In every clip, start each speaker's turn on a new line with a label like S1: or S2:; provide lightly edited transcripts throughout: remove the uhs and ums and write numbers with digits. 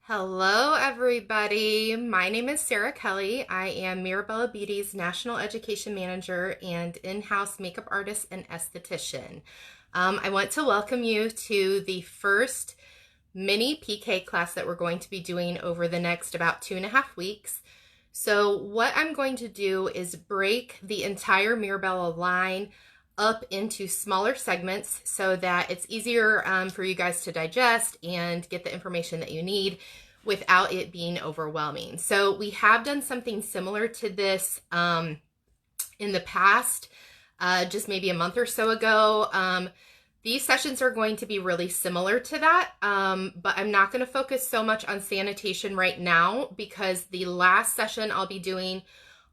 S1: Hello, everybody. My name is Sara Kelly. I am Mirabella Beauty's National Education Manager and in-house makeup artist and esthetician. I want to welcome you to the first mini PK class that we're going to be doing over the next about 2.5 weeks. So what I'm going to do is break the entire Mirabella line up into smaller segments so that it's easier for you guys to digest and get the information that you need without it being overwhelming. So we have done something similar to this in the past, just maybe a month or so ago. These sessions are going to be really similar to that, but I'm not going to focus so much on sanitation right now because the last session I'll be doing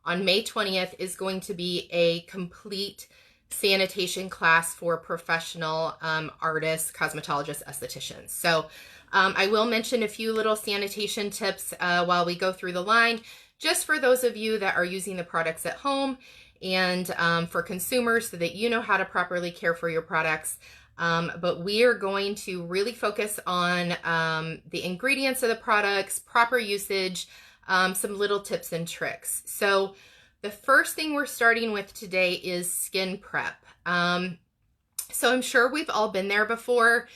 S1: on May 20th is going to be a complete sanitation class for professional artists, cosmetologists, estheticians. So I will mention a few little sanitation tips while we go through the line, just for those of you that are using the products at home and for consumers so that you know how to properly care for your products. But we are going to really focus on the ingredients of the products, proper usage, some little tips and tricks. So the first thing we're starting with today is skin prep. So I'm sure we've all been there before.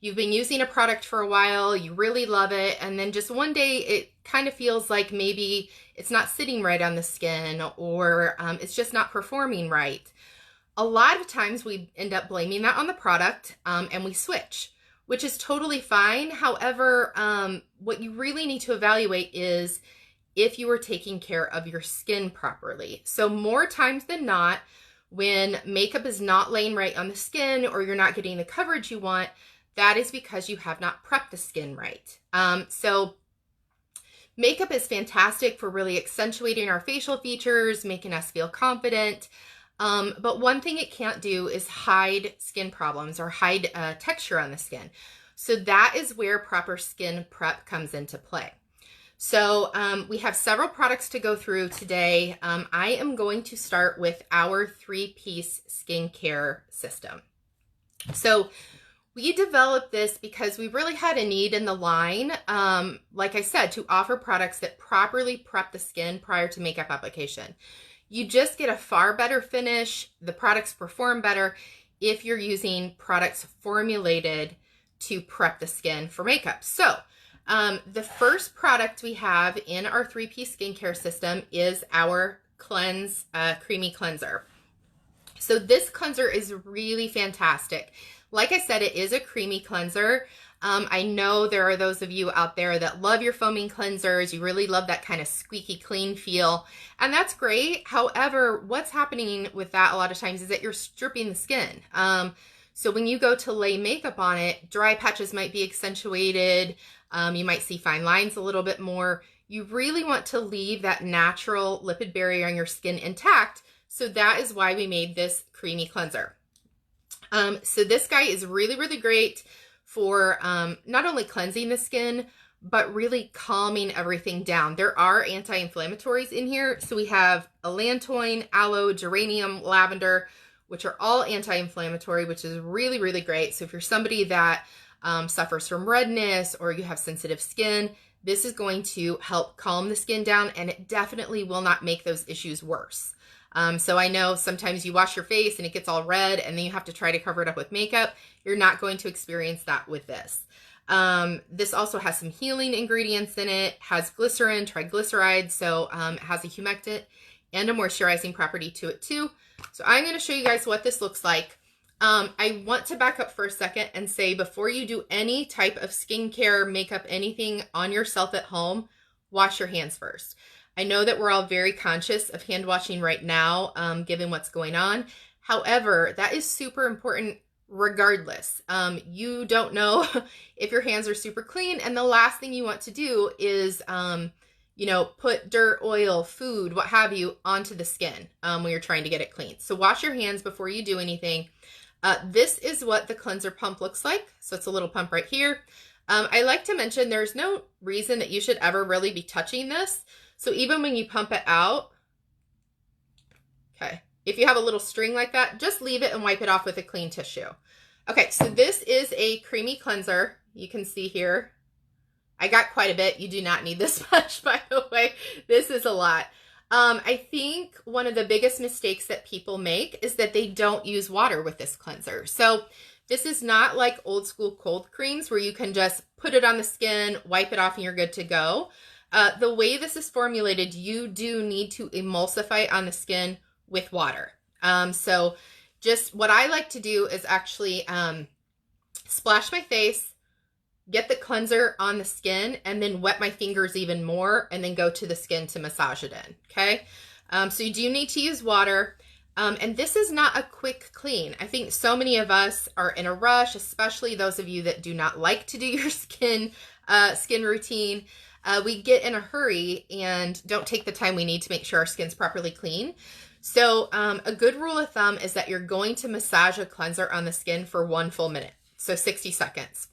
S1: You've been using a product for a while, you really love it, and then just one day it kind of feels like maybe it's not sitting right on the skin or it's just not performing right. A lot of times we end up blaming that on the product and we switch, which is totally fine. However, what you really need to evaluate is if you are taking care of your skin properly. So more times than not, when makeup is not laying right on the skin or you're not getting the coverage you want, that is because you have not prepped the skin right. So makeup is fantastic for really accentuating our facial features, making us feel confident. But one thing it can't do is hide skin problems or hide texture on the skin. So that is where proper skin prep comes into play. So we have several products to go through today. I am going to start with our 3-piece skincare system. So we developed this because we really had a need in the line, like I said, to offer products that properly prep the skin prior to makeup application. You just get a far better finish. The products perform better if you're using products formulated to prep the skin for makeup. So the first product we have in our 3-piece skincare system is our Cleanse Creamy Cleanser. So this cleanser is really fantastic. Like I said, it is a creamy cleanser. I know there are those of you out there that love your foaming cleansers. You really love that kind of squeaky clean feel, and that's great. However, what's happening with that a lot of times is that you're stripping the skin. So when you go to lay makeup on it, dry patches might be accentuated. You might see fine lines a little bit more. You really want to leave that natural lipid barrier on your skin intact. So that is why we made this creamy cleanser. So this guy is really, really great for not only cleansing the skin, but really calming everything down. There are anti-inflammatories in here. So we have allantoin, aloe, geranium, lavender, which are all anti-inflammatory, which is really, really great. So if you're somebody that suffers from redness or you have sensitive skin, this is going to help calm the skin down, and it definitely will not make those issues worse. So I know sometimes you wash your face and it gets all red and then you have to try to cover it up with makeup. You're not going to experience that with this. This also has some healing ingredients in it, has glycerin, triglycerides, so it has a humectant and a moisturizing property to it too. So I'm going to show you guys what this looks like. I want to back up for a second and say before you do any type of skincare, makeup, anything on yourself at home, wash your hands first. I know that we're all very conscious of hand washing right now, given what's going on. However, that is super important regardless. You don't know if your hands are super clean, and the last thing you want to do is, put dirt, oil, food, what have you, onto the skin when you're trying to get it clean. So wash your hands before you do anything. This is what the cleanser pump looks like. So it's a little pump right here. I like to mention there's no reason that you should ever really be touching this. So even when you pump it out, okay, if you have a little string like that, just leave it and wipe it off with a clean tissue. Okay, so this is a creamy cleanser. You can see here, I got quite a bit. You do not need this much, by the way. This is a lot. I think one of the biggest mistakes that people make is that they don't use water with this cleanser. So this is not like old school cold creams where you can just put it on the skin, wipe it off, and you're good to go. The way this is formulated, you do need to emulsify on the skin with water. So just what I like to do is actually splash my face, get the cleanser on the skin, and then wet my fingers even more, and then go to the skin to massage it in, okay? So you do need to use water, and this is not a quick clean. I think so many of us are in a rush, especially those of you that do not like to do your skin routine. We get in a hurry and don't take the time we need to make sure our skin's properly clean. So a good rule of thumb is that you're going to massage a cleanser on the skin for 1 full minute, so 60 seconds.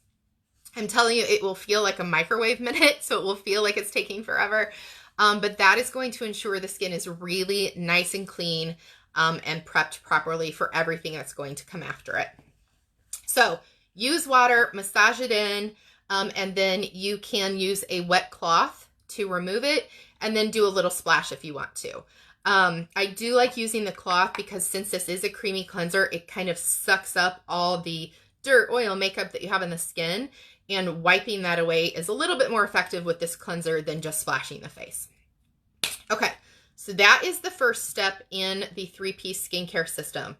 S1: I'm telling you, it will feel like a microwave minute, so it will feel like it's taking forever. But that is going to ensure the skin is really nice and clean and prepped properly for everything that's going to come after it. So use water, massage it in, and then you can use a wet cloth to remove it, and then do a little splash if you want to. I do like using the cloth because since this is a creamy cleanser, it kind of sucks up all the dirt, oil, makeup that you have in the skin, and wiping that away is a little bit more effective with this cleanser than just splashing the face. Okay, so that is the first step in the 3-piece skincare system.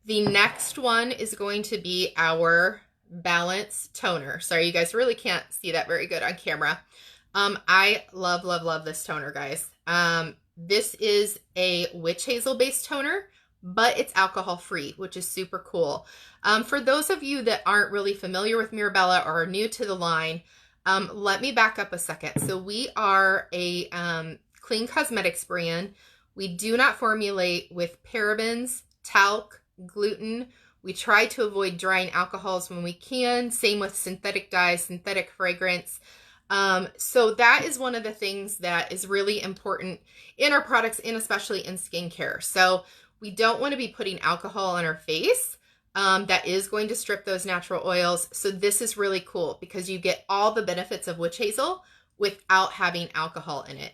S1: The next one is going to be our Balance Toner. Sorry, you guys really can't see that very good on camera. I love, love, love this toner, guys. This is a witch hazel based toner, but it's alcohol free, which is super cool. For those of you that aren't really familiar with Mirabella or are new to the line, let me back up a second. So we are a clean cosmetics brand. We do not formulate with parabens, talc, gluten. We try to avoid drying alcohols when we can. Same with synthetic dyes, synthetic fragrance. So that is one of the things that is really important in our products and especially in skincare. So we don't want to be putting alcohol on our face. That is going to strip those natural oils. So this is really cool because you get all the benefits of witch hazel without having alcohol in it.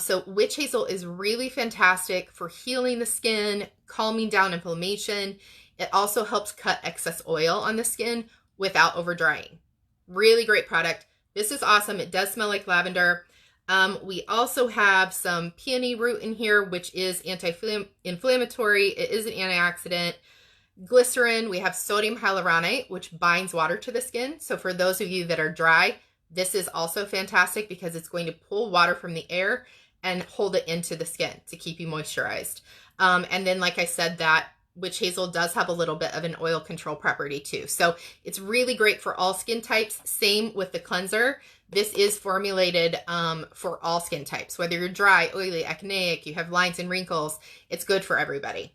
S1: So witch hazel is really fantastic for healing the skin, calming down inflammation. It also helps cut excess oil on the skin without over drying. Really great product. This is awesome. It does smell like lavender. We also have some peony root in here, which is anti-inflammatory. It is an antioxidant. Glycerin. We have sodium hyaluronate, which binds water to the skin. So for those of you that are dry, this is also fantastic because it's going to pull water from the air and hold it into the skin to keep you moisturized. And then, like I said, that witch hazel does have a little bit of an oil control property too. So it's really great for all skin types. Same with the cleanser. This is formulated for all skin types, whether you're dry, oily, acneic, you have lines and wrinkles, it's good for everybody.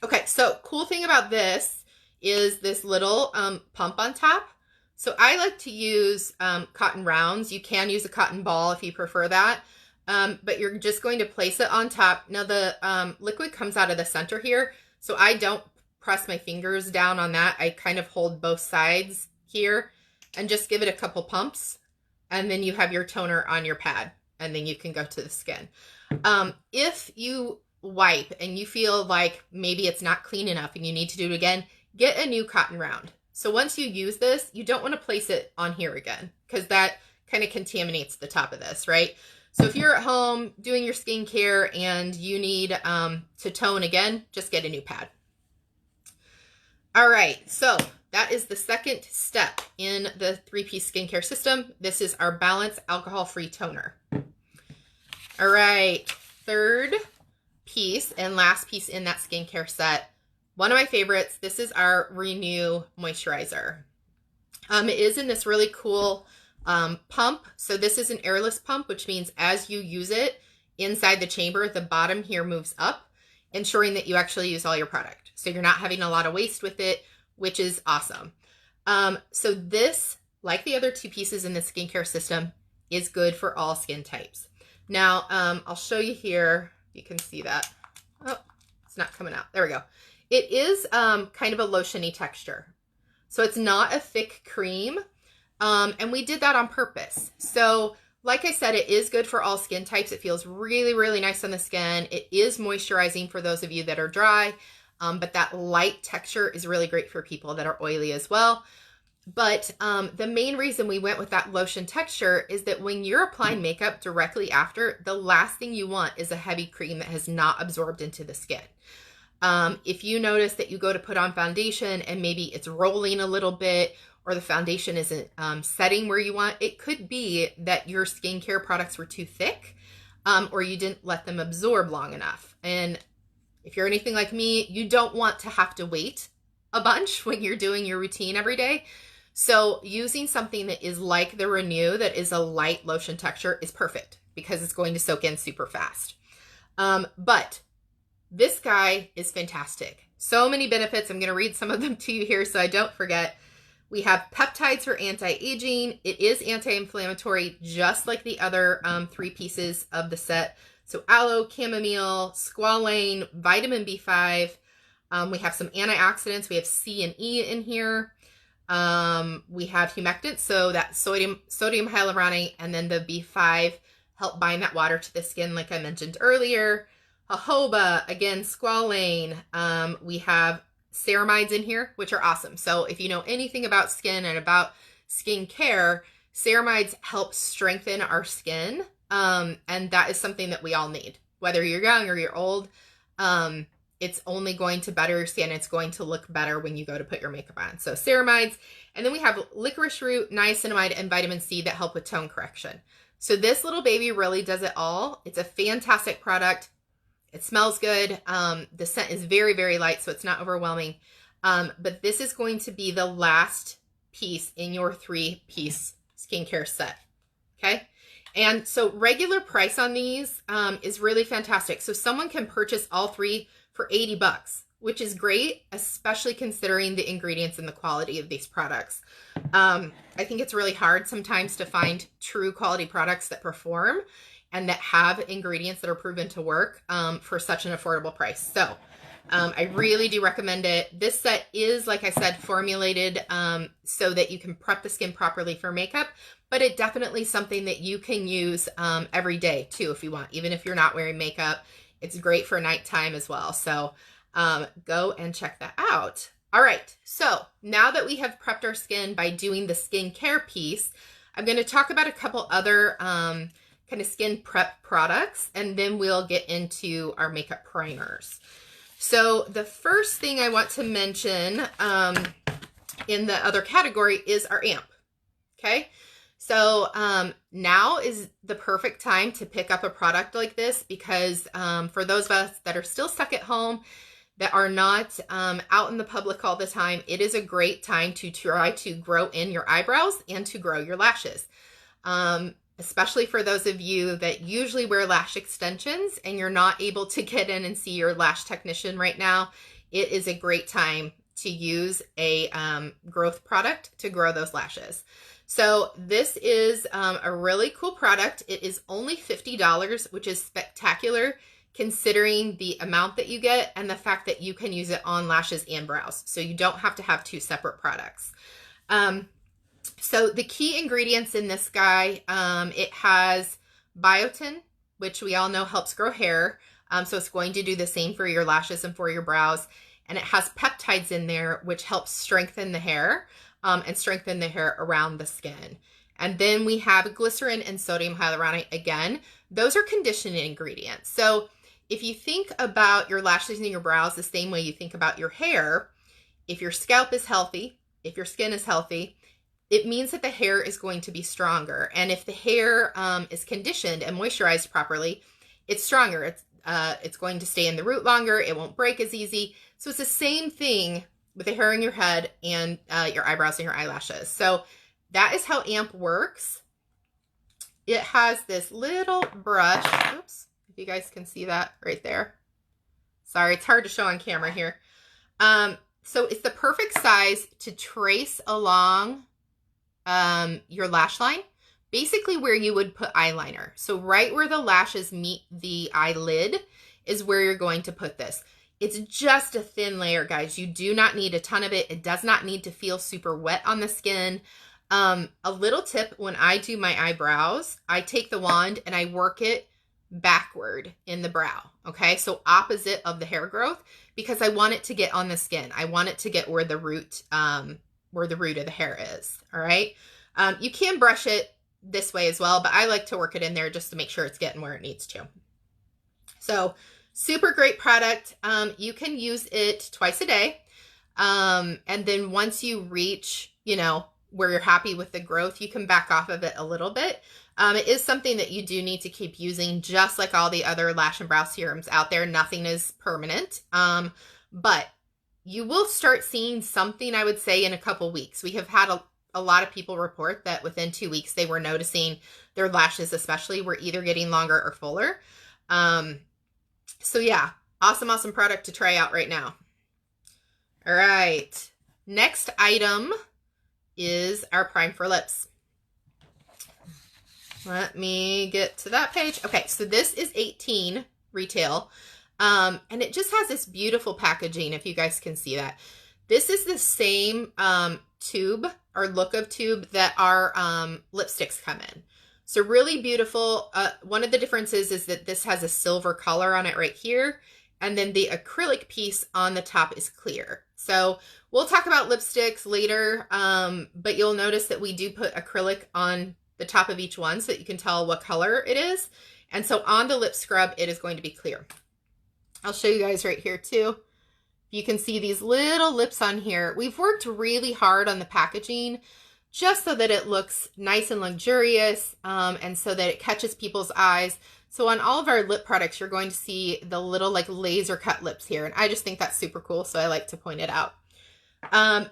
S1: Okay, so cool thing about this is this little pump on top. So I like to use cotton rounds. You can use a cotton ball if you prefer that, but you're just going to place it on top. Now the liquid comes out of the center here, so I don't press my fingers down on that. I kind of hold both sides here and just give it a couple pumps, and then you have your toner on your pad, and then you can go to the skin. If you wipe and you feel like maybe it's not clean enough and you need to do it again, get a new cotton round. So once you use this, you don't want to place it on here again because that kind of contaminates the top of this, right? So if you're at home doing your skincare and you need to tone again, just get a new pad. All right, so that is the second step in the 3-piece skincare system. This is our Balance Alcohol-Free Toner. All right, third piece and last piece in that skincare set. One of my favorites, this is our Renew Moisturizer. It is in this really cool pump. So this is an airless pump, which means as you use it inside the chamber, the bottom here moves up, ensuring that you actually use all your product. So you're not having a lot of waste with it, which is awesome. So this, like the other two pieces in the skincare system, is good for all skin types. Now, I'll show you here. You can see that. Oh, it's not coming out. There we go. It is kind of a lotiony texture. So it's not a thick cream. And we did that on purpose. So like I said, it is good for all skin types. It feels really, really nice on the skin. It is moisturizing for those of you that are dry, but that light texture is really great for people that are oily as well. But the main reason we went with that lotion texture is that when you're applying makeup directly after, the last thing you want is a heavy cream that has not absorbed into the skin. If you notice that you go to put on foundation and maybe it's rolling a little bit, or the foundation isn't setting where you want, it could be that your skincare products were too thick, or you didn't let them absorb long enough. And if you're anything like me, you don't want to have to wait a bunch when you're doing your routine every day. So using something that is like the Renew, that is a light lotion texture, is perfect because it's going to soak in super fast. But this guy is fantastic. So many benefits. I'm going to read some of them to you here so I don't forget. We have peptides for anti-aging. It is anti-inflammatory, just like the other 3 pieces of the set. So aloe, chamomile, squalane, vitamin B5. We have some antioxidants. We have C and E in here. We have humectants, so that sodium hyaluronate, and then the B5 help bind that water to the skin, like I mentioned earlier. Jojoba, again, squalane. We have ceramides in here, which are awesome. So if you know anything about skin and about skin care, ceramides help strengthen our skin. And that is something that we all need, whether you're young or you're old. It's only going to better your skin. It's going to look better when you go to put your makeup on. So ceramides. And then we have licorice root, niacinamide, and vitamin C that help with tone correction. So this little baby really does it all. It's a fantastic product. It smells good. The scent is very, very light, so it's not overwhelming. But this is going to be the last piece in your 3-piece skincare set. Okay? And so regular price on these is really fantastic. So someone can purchase all 3 for $80, which is great, especially considering the ingredients and the quality of these products. I think it's really hard sometimes to find true quality products that perform and that have ingredients that are proven to work for such an affordable price. So I really do recommend it. This set is, like I said, formulated so that you can prep the skin properly for makeup, but it definitely something that you can use every day too if you want, even if you're not wearing makeup. It's great for nighttime as well. So go and check that out. All right, so now that we have prepped our skin by doing the skincare piece, I'm going to talk about a couple other kind of skin prep products, and then we'll get into our makeup primers. So the first thing I want to mention in the other category is our amp. Okay, so now is the perfect time to pick up a product like this because for those of us that are still stuck at home, that are not out in the public all the time, it is a great time to try to grow in your eyebrows and to grow your lashes. Especially for those of you that usually wear lash extensions and you're not able to get in and see your lash technician right now, it is a great time to use a growth product to grow those lashes. So this is a really cool product. It is only $50, which is spectacular considering the amount that you get and the fact that you can use it on lashes and brows. So you don't have to have 2 separate products. So the key ingredients in this guy, it has biotin, which we all know helps grow hair. So it's going to do the same for your lashes and for your brows. And it has peptides in there, which helps strengthen the hair and strengthen the hair around the skin. And then we have glycerin and sodium hyaluronate. Again, those are conditioning ingredients. So if you think about your lashes and your brows the same way you think about your hair, if your scalp is healthy, if your skin is healthy, it means that the hair is going to be stronger. And if the hair is conditioned and moisturized properly, it's stronger. It's going to stay in the root longer. It won't break as easy. So it's the same thing with the hair in your head and your eyebrows and your eyelashes. So that is how AMP works. It has this little brush. Oops, if you guys can see that right there. Sorry, it's hard to show on camera here. So it's the perfect size to trace along your lash line, basically where you would put eyeliner. So right where the lashes meet the eyelid is where you're going to put this. It's just a thin layer, guys. You do not need a ton of it. It does not need to feel super wet on the skin. A little tip, when I do my eyebrows, I take the wand and I work it backward in the brow, okay? So opposite of the hair growth, because I want it to get on the skin. I want it to get where the root of the hair is, all right? You can brush it this way as well, but I like to work it in there just to make sure it's getting where it needs to. So super great product. You can use it twice a day. And then once you reach, you know, where you're happy with the growth, you can back off of it a little bit. It is something that you do need to keep using, just like all the other lash and brow serums out there. Nothing is permanent. But you will start seeing something, I would say, in a couple weeks. We have had a lot of people report that within 2 weeks, they were noticing their lashes especially were either getting longer or fuller. So yeah, awesome product to try out right now. All right, next item is our Prime for Lips. Let me get to that page. Okay, so this is $18 retail, and it just has this beautiful packaging, if you guys can see that. This is the same tube or look of tube that our lipsticks come in. So really beautiful. One of the differences is that this has a silver color on it right here, and then the acrylic piece on the top is clear. So we'll talk about lipsticks later, but you'll notice that we do put acrylic on the top of each one so that you can tell what color it is. And so on the lip scrub, it is going to be clear. I'll show you guys right here too. You can see these little lips on here. We've worked really hard on the packaging just so that it looks nice and luxurious, and so that it catches people's eyes. So on all of our lip products, you're going to see the little like laser cut lips here. And I just think that's super cool, so I like to point it out.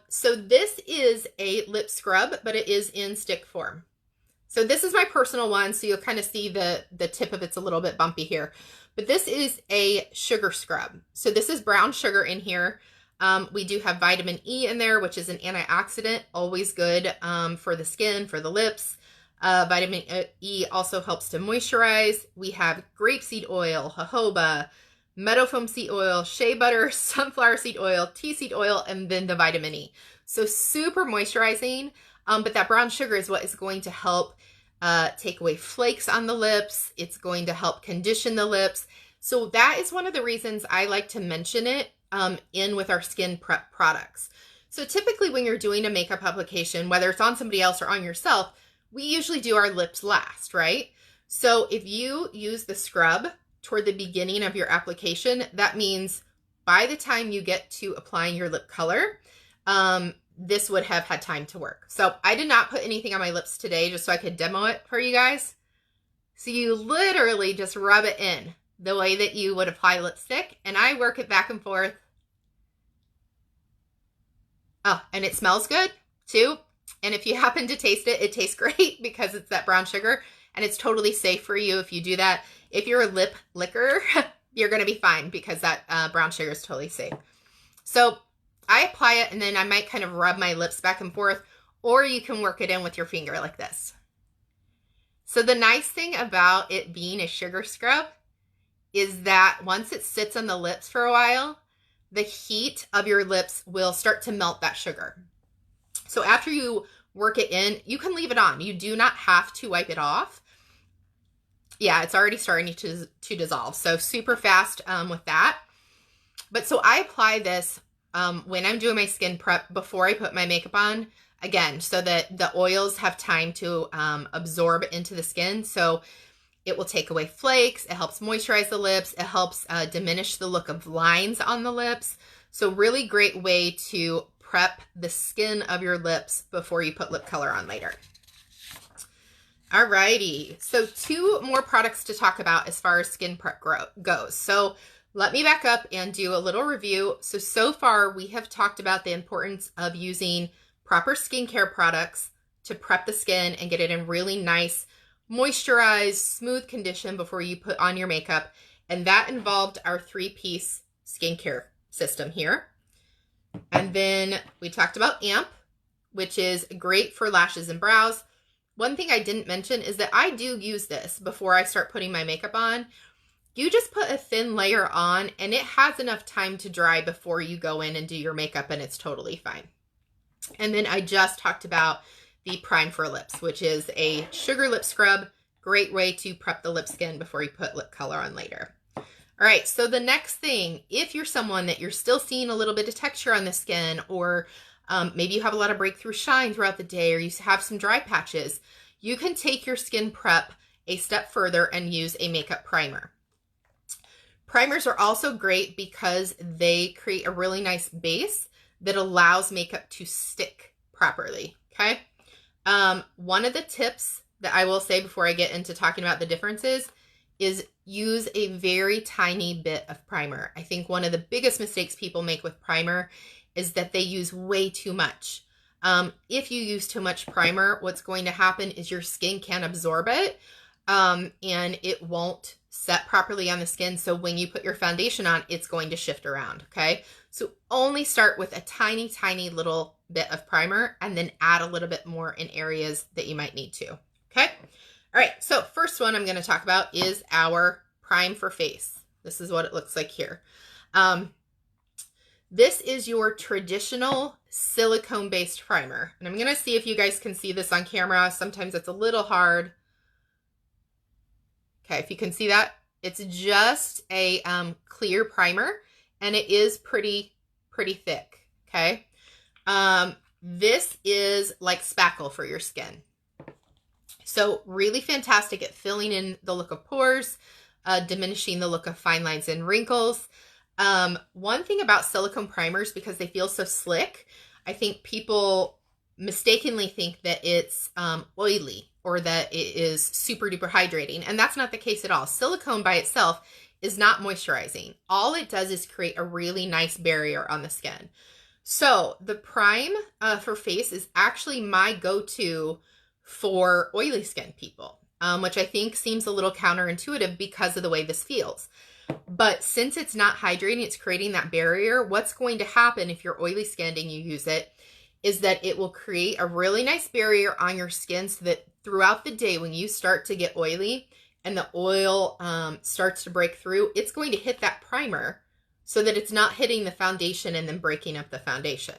S1: So this is a lip scrub, but it is in stick form. So this is my personal one, so you'll kind of see the tip of it's a little bit bumpy here. But this is a sugar scrub. So this is brown sugar in here. We do have vitamin E in there, which is an antioxidant, always good for the skin, for the lips. Vitamin E also helps to moisturize. We have grapeseed oil, jojoba, meadowfoam seed oil, shea butter, sunflower seed oil, tea seed oil, and then the vitamin E. So super moisturizing, but that brown sugar is what is going to help take away flakes on the lips. It's going to help condition the lips. So that is one of the reasons I like to mention it in with our skin prep products. So typically when you're doing a makeup application, whether it's on somebody else or on yourself, we usually do our lips last, right? So if you use the scrub toward the beginning of your application, that means by the time you get to applying your lip color, this would have had time to work. So I did not put anything on my lips today just so I could demo it for you guys. So you literally just rub it in the way that you would apply lipstick, and I work it back and forth. Oh, and it smells good too. And if you happen to taste it, it tastes great because it's that brown sugar, and it's totally safe for you if you do that. If you're a lip licker, you're going to be fine because that brown sugar is totally safe. So I apply it, and then I might kind of rub my lips back and forth, or you can work it in with your finger like this. So the nice thing about it being a sugar scrub is that once it sits on the lips for a while, the heat of your lips will start to melt that sugar. So after you work it in, you can leave it on. You do not have to wipe it off. Yeah, it's already starting to dissolve. So super fast with that. But so I apply this when I'm doing my skin prep before I put my makeup on, again, so that the oils have time to absorb into the skin. So it will take away flakes. It helps moisturize the lips. It helps diminish the look of lines on the lips. So really great way to prep the skin of your lips before you put lip color on later. Alrighty, so 2 more products to talk about as far as skin prep goes. So let me back up and do a little review. So far we have talked about the importance of using proper skincare products to prep the skin and get it in really nice, moisturized, smooth condition before you put on your makeup. And that involved our 3-piece skincare system here. And then we talked about AMP, which is great for lashes and brows. One thing I didn't mention is that I do use this before I start putting my makeup on. You just put a thin layer on and it has enough time to dry before you go in and do your makeup, and it's totally fine. And then I just talked about the Prime for Lips, which is a sugar lip scrub. Great way to prep the lip skin before you put lip color on later. All right, so the next thing, if you're someone that you're still seeing a little bit of texture on the skin, or maybe you have a lot of breakthrough shine throughout the day, or you have some dry patches, you can take your skin prep a step further and use a makeup primer. Primers are also great because they create a really nice base that allows makeup to stick properly, okay? One of the tips that I will say before I get into talking about the differences is use a very tiny bit of primer. I think one of the biggest mistakes people make with primer is that they use way too much. If you use too much primer, what's going to happen is your skin can't absorb it, and it won't set properly on the skin. So when you put your foundation on, it's going to shift around, okay? So only start with a tiny, tiny little bit of primer and then add a little bit more in areas that you might need to, okay? All right, so first one I'm gonna talk about is our Prime for Face. This is what it looks like here. This is your traditional silicone-based primer. And I'm gonna see if you guys can see this on camera. Sometimes it's a little hard. Okay, if you can see that, it's just a clear primer, and it is pretty thick, okay? This is like spackle for your skin. So really fantastic at filling in the look of pores, diminishing the look of fine lines and wrinkles. One thing about silicone primers, because they feel so slick, I think people mistakenly think that it's oily or that it is super duper hydrating. And that's not the case at all. Silicone by itself is not moisturizing. All it does is create a really nice barrier on the skin. So the Prime for Face is actually my go-to for oily skin people, which I think seems a little counterintuitive because of the way this feels. But since it's not hydrating, it's creating that barrier. What's going to happen if you're oily skinned and you use it is that it will create a really nice barrier on your skin so that throughout the day when you start to get oily and the oil starts to break through, it's going to hit that primer so that it's not hitting the foundation and then breaking up the foundation.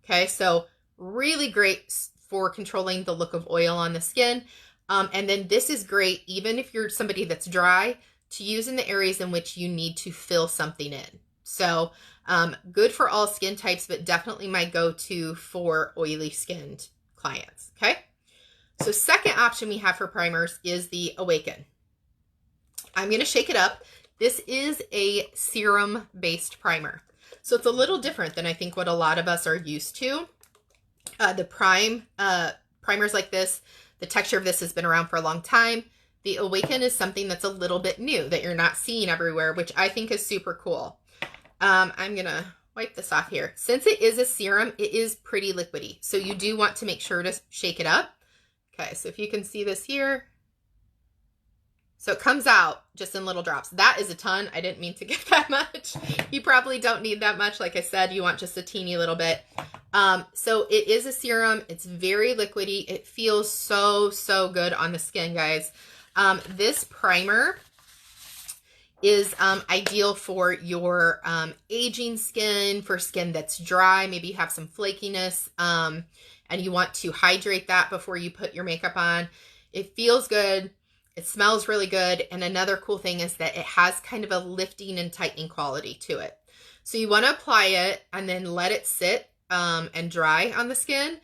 S1: Okay, so really great for controlling the look of oil on the skin. And then this is great even if you're somebody that's dry, to use in the areas in which you need to fill something in. So good for all skin types, but definitely my go-to for oily skinned clients, okay? So second option we have for primers is the Awaken. I'm gonna shake it up. This is a serum-based primer. So it's a little different than I think what a lot of us are used to. The primers like this, the texture of this has been around for a long time. The Awaken is something that's a little bit new that you're not seeing everywhere, which I think is super cool. I'm gonna wipe this off here. Since it is a serum, it is pretty liquidy. So you do want to make sure to shake it up. Okay, so if you can see this here. So it comes out just in little drops. That is a ton. I didn't mean to get that much. You probably don't need that much. Like I said, you want just a teeny little bit. So it is a serum. It's very liquidy. It feels so, so good on the skin, guys. This primer is ideal for your aging skin, for skin that's dry. Maybe you have some flakiness and you want to hydrate that before you put your makeup on. It feels good. It smells really good. And another cool thing is that it has kind of a lifting and tightening quality to it. So you want to apply it and then let it sit and dry on the skin.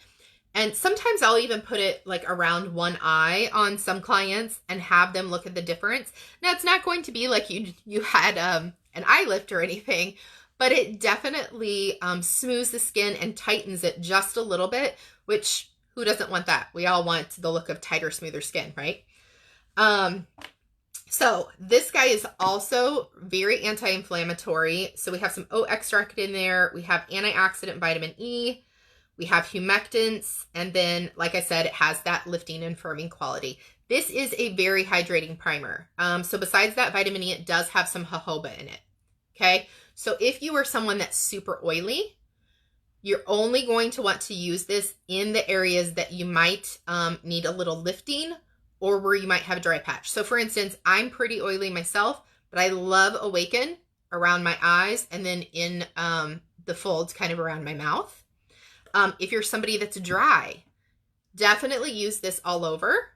S1: And sometimes I'll even put it like around one eye on some clients and have them look at the difference. Now, it's not going to be like you had an eye lift or anything, but it definitely smooths the skin and tightens it just a little bit, which who doesn't want that? We all want the look of tighter, smoother skin, right? So this guy is also very anti-inflammatory. So we have some oat extract in there. We have antioxidant vitamin E. We have humectants, and then, like I said, it has that lifting and firming quality. This is a very hydrating primer. So besides that vitamin E, it does have some jojoba in it, okay? So if you are someone that's super oily, you're only going to want to use this in the areas that you might need a little lifting or where you might have a dry patch. So for instance, I'm pretty oily myself, but I love Awaken around my eyes and then in the folds kind of around my mouth. If you're somebody that's dry, definitely use this all over.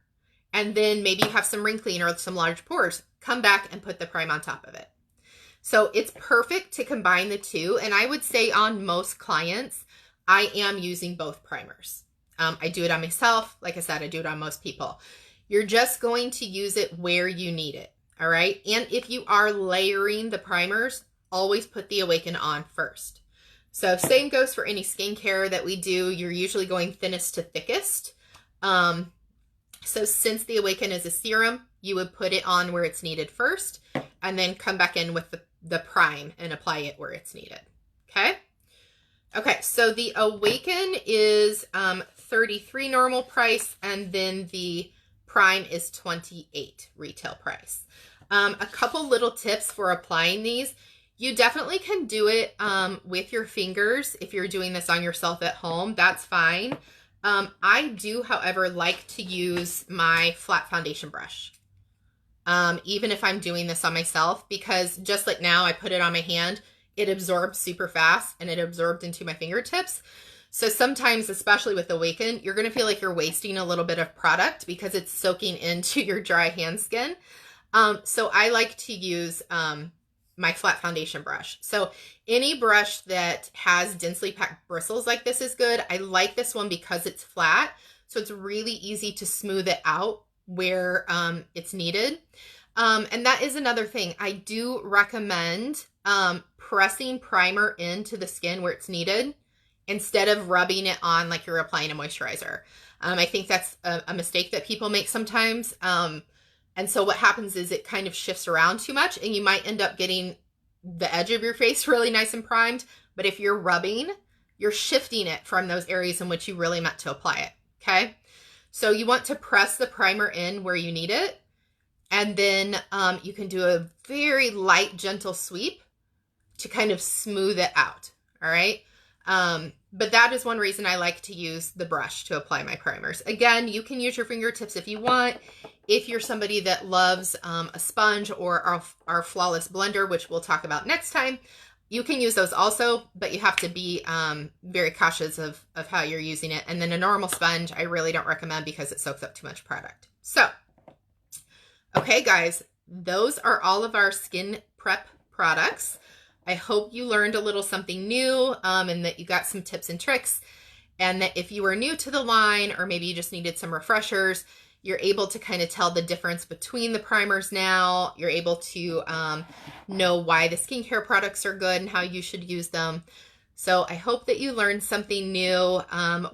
S1: And then maybe you have some ring cleaner or some large pores. Come back and put the prime on top of it. So it's perfect to combine the two. And I would say on most clients, I am using both primers. I do it on myself. Like I said, I do it on most people. You're just going to use it where you need it. All right. And if you are layering the primers, always put the Awaken on first. So same goes for any skincare that we do. You're usually going thinnest to thickest. So since the Awaken is a serum, you would put it on where it's needed first and then come back in with the prime and apply it where it's needed. Okay. Okay. So the Awaken is $33 normal price, and then the prime is $28 retail price. A couple little tips for applying these. You definitely can do it with your fingers. If you're doing this on yourself at home, that's fine. I do, however, like to use my flat foundation brush, even if I'm doing this on myself, because just like now I put it on my hand, it absorbs super fast and it absorbed into my fingertips. So sometimes, especially with Awaken, you're going to feel like you're wasting a little bit of product because it's soaking into your dry hand skin. So I like to use my flat foundation brush. So any brush that has densely packed bristles like this is good. I like this one because it's flat, so it's really easy to smooth it out where it's needed. And that is another thing. I do recommend pressing primer into the skin where it's needed instead of rubbing it on like you're applying a moisturizer. I think that's a mistake that people make sometimes. And so what happens is it kind of shifts around too much, and you might end up getting the edge of your face really nice and primed. But if you're rubbing, you're shifting it from those areas in which you really meant to apply it. Okay. So you want to press the primer in where you need it. And then you can do a very light, gentle sweep to kind of smooth it out. All right. But that is one reason I like to use the brush to apply my primers. Again, you can use your fingertips if you want. If you're somebody that loves a sponge or our flawless blender, which we'll talk about next time, you can use those also, but you have to be very cautious of how you're using it. And then a normal sponge, I really don't recommend because it soaks up too much product. So, okay, guys, those are all of our skin prep products. I hope you learned a little something new and that you got some tips and tricks, and that if you were new to the line or maybe you just needed some refreshers, you're able to kind of tell the difference between the primers now. You're able to know why the skincare products are good and how you should use them. So I hope that you learned something new.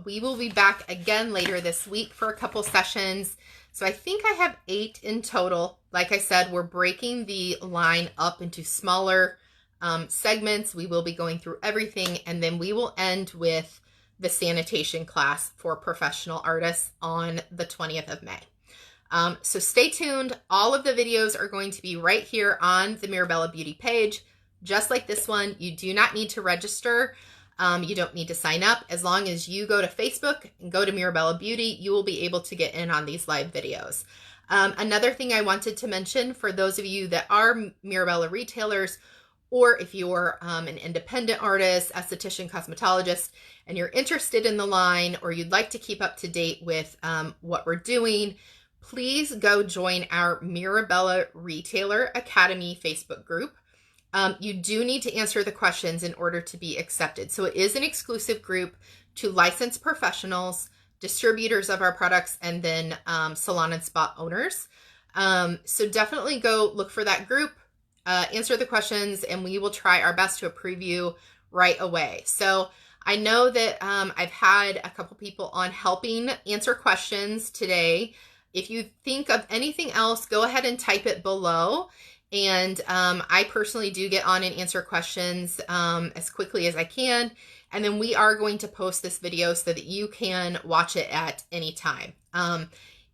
S1: We will be back again later this week for a couple sessions. So I think I have 8 in total. Like I said, we're breaking the line up into smaller segments. We will be going through everything, and then we will end with the sanitation class for professional artists on the 20th of May. So stay tuned. All of the videos are going to be right here on the Mirabella Beauty page. Just like this one, you do not need to register. You don't need to sign up. As long as you go to Facebook and go to Mirabella Beauty, you will be able to get in on these live videos. Another thing I wanted to mention for those of you that are Mirabella retailers, or if you're an independent artist, esthetician, cosmetologist, and you're interested in the line, or you'd like to keep up to date with what we're doing, please go join our Mirabella Retailer Academy Facebook group. You do need to answer the questions in order to be accepted. So it is an exclusive group to licensed professionals, distributors of our products, and then salon and spa owners. So definitely go look for that group. Answer the questions, and we will try our best to approve you right away. So I know that I've had a couple people on helping answer questions today. If you think of anything else, go ahead and type it below. And I personally do get on and answer questions as quickly as I can. And then we are going to post this video so that you can watch it at any time.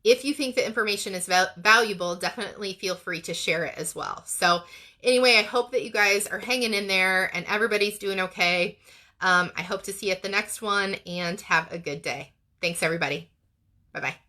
S1: If you think the information is valuable, definitely feel free to share it as well. So anyway, I hope that you guys are hanging in there and everybody's doing okay. I hope to see you at the next one, and have a good day. Thanks, everybody. Bye-bye.